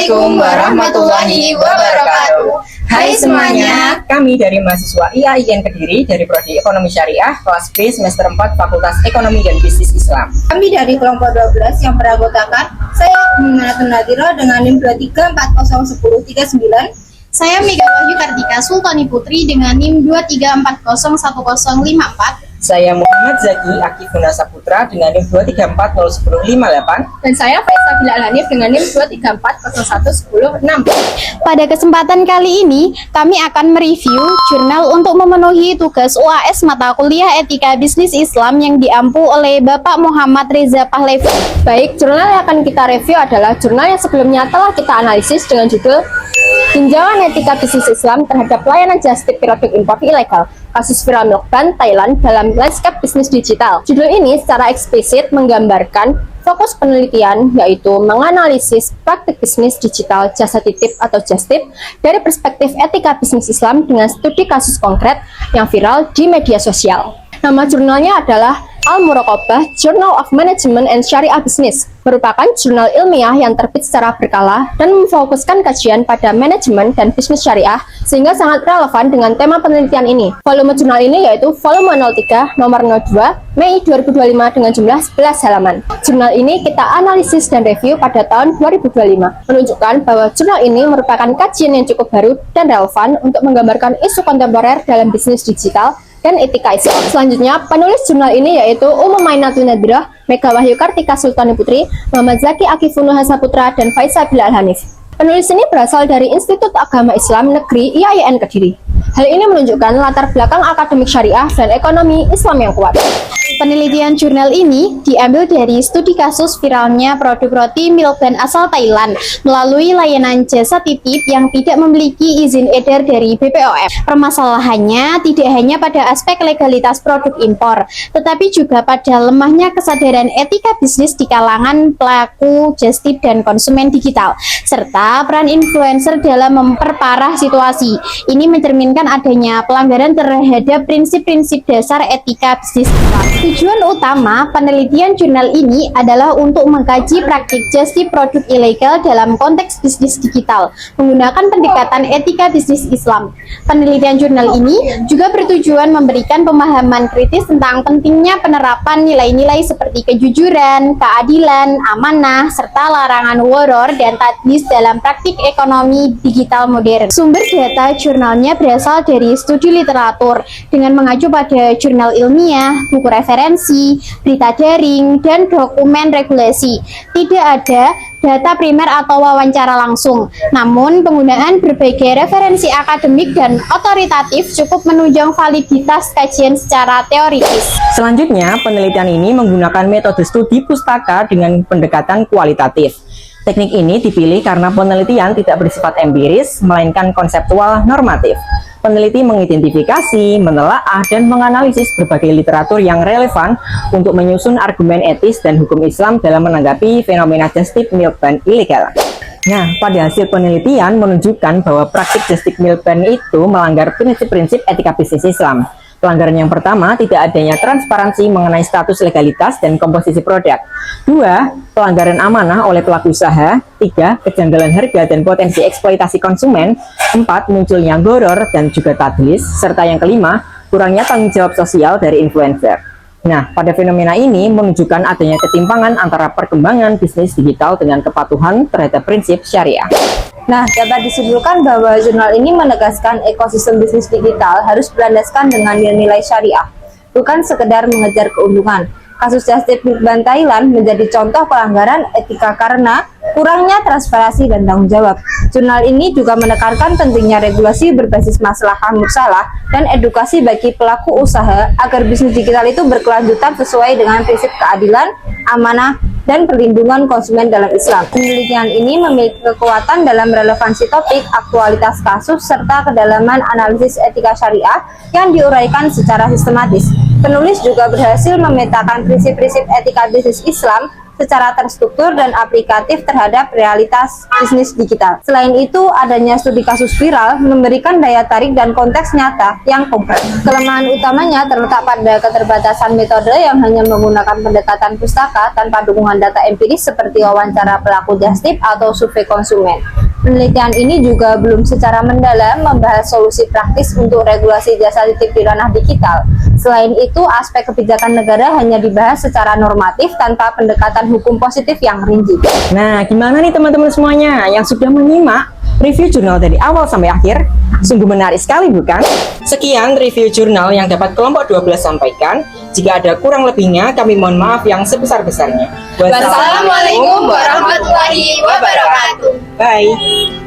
Assalamualaikum warahmatullahi wabarakatuh. Hai semuanya, kami dari mahasiswa IAIN Kediri dari Prodi Ekonomi Syariah kelas B semester 4 Fakultas Ekonomi dan Bisnis Islam. Kami dari kelompok 12 yang beranggotakan saya Minatun Nadira dengan NIM 23401039. Saya Mega Wahyu Kartika Sultani Putri dengan NIM 23401054. Saya Muhammad Zaki Akifuna Saputra dengan NIM 23401058. Dan saya Faisal Bilal Hanif dengan NIM 23401016. Pada kesempatan kali ini, kami akan mereview jurnal untuk memenuhi tugas UAS mata kuliah Etika Bisnis Islam yang diampu oleh Bapak Muhammad Reza Pahlavi. Baik, jurnal yang akan kita review adalah jurnal yang sebelumnya telah kita analisis dengan judul Tinjauan Etika Bisnis Islam terhadap Layanan Just Tip Produk Impor Ilegal, kasus viral milk ban Thailand dalam lanskap bisnis digital. Judul ini secara eksplisit menggambarkan fokus penelitian, yaitu menganalisis praktik bisnis digital jasa titip atau just tip dari perspektif etika bisnis Islam dengan studi kasus konkret yang viral di media sosial. Nama jurnalnya adalah Al-Muraqabah Journal of Management and Syariah Business, merupakan jurnal ilmiah yang terbit secara berkala dan memfokuskan kajian pada manajemen dan bisnis syariah sehingga sangat relevan dengan tema penelitian ini. Volume jurnal ini yaitu volume 03 nomor 02 Mei 2025 dengan jumlah 11 halaman. Jurnal ini kita analisis dan review pada tahun 2025, menunjukkan bahwa jurnal ini merupakan kajian yang cukup baru dan relevan untuk menggambarkan isu kontemporer dalam bisnis digital dan etika Islam. Selanjutnya, penulis jurnal ini yaitu Minatun Nadira, Mega Wahyu Kartika Sultani Putri, Muhammad Zaki Akifuna Saputra, dan Faisal Bilal Hanif. Penulis ini berasal dari Institut Agama Islam Negeri IAIN Kediri. Hal ini menunjukkan latar belakang akademik syariah dan ekonomi Islam yang kuat. Penelitian jurnal ini diambil dari studi kasus viralnya produk roti milk ban asal Thailand melalui layanan jasa titip yang tidak memiliki izin edar dari BPOM. Permasalahannya tidak hanya pada aspek legalitas produk impor, tetapi juga pada lemahnya kesadaran etika bisnis di kalangan pelaku just tip dan konsumen digital, serta peran influencer dalam memperparah situasi. Ini mencerminkan adanya pelanggaran terhadap prinsip-prinsip dasar etika bisnis Islam. Tujuan utama penelitian jurnal ini adalah untuk mengkaji praktik just tip produk ilegal dalam konteks bisnis digital menggunakan pendekatan etika bisnis Islam. Penelitian jurnal ini juga bertujuan memberikan pemahaman kritis tentang pentingnya penerapan nilai-nilai seperti kejujuran, keadilan, amanah, serta larangan waror dan tadlis dalam praktik ekonomi digital modern. Sumber data jurnalnya berasal dari studi literatur dengan mengacu pada jurnal ilmiah, buku referensi, berita daring, dan dokumen regulasi. Tidak ada data primer atau wawancara langsung, namun penggunaan berbagai referensi akademik dan otoritatif cukup menunjang validitas kajian secara teoritis. Selanjutnya, penelitian ini menggunakan metode studi pustaka dengan pendekatan kualitatif. Teknik ini dipilih karena penelitian tidak bersifat empiris, melainkan konseptual normatif. Peneliti mengidentifikasi, menelaah, dan menganalisis berbagai literatur yang relevan untuk menyusun argumen etis dan hukum Islam dalam menanggapi fenomena just tip milk ban ilegal. Nah, pada hasil penelitian menunjukkan bahwa praktik just tip milk ban itu melanggar prinsip-prinsip etika bisnis Islam. Pelanggaran yang pertama, tidak adanya transparansi mengenai status legalitas dan komposisi produk. 2. Pelanggaran amanah oleh pelaku usaha. 3. Kejanggalan harga dan potensi eksploitasi konsumen. 4. Munculnya goror dan juga tadlis. Serta yang kelima, kurangnya tanggung jawab sosial dari influencer. Nah, pada fenomena ini menunjukkan adanya ketimpangan antara perkembangan bisnis digital dengan kepatuhan terhadap prinsip syariah. Nah, dapat disimpulkan bahwa jurnal ini menegaskan ekosistem bisnis digital harus berlandaskan dengan nilai-nilai syariah, bukan sekedar mengejar keuntungan. Kasus just tip milk ban Thailand menjadi contoh pelanggaran etika karena kurangnya transparansi dan tanggung jawab. Jurnal ini juga menekankan pentingnya regulasi berbasis maslahah mursalah dan edukasi bagi pelaku usaha agar bisnis digital itu berkelanjutan sesuai dengan prinsip keadilan, amanah, dan perlindungan konsumen dalam Islam. Penelitian ini memiliki kekuatan dalam relevansi topik, aktualitas kasus, serta kedalaman analisis etika syariah yang diuraikan secara sistematis. Penulis juga berhasil memetakan prinsip-prinsip etika bisnis Islam secara terstruktur dan aplikatif terhadap realitas bisnis digital. Selain itu, adanya studi kasus viral memberikan daya tarik dan konteks nyata yang konkret. Kelemahan utamanya terletak pada keterbatasan metode yang hanya menggunakan pendekatan pustaka tanpa dukungan data empiris seperti wawancara pelaku just tip atau survei konsumen. Penelitian ini juga belum secara mendalam membahas solusi praktis untuk regulasi jasa titip di ranah digital. Selain itu, aspek kebijakan negara hanya dibahas secara normatif tanpa pendekatan hukum positif yang rinci. Nah, gimana nih teman-teman semuanya yang sudah menyimak review jurnal dari awal sampai akhir? Sungguh menarik sekali bukan? Sekian review jurnal yang dapat kelompok 12 sampaikan. Jika ada kurang lebihnya, kami mohon maaf yang sebesar-besarnya. Wassalamualaikum warahmatullahi wabarakatuh. Bye.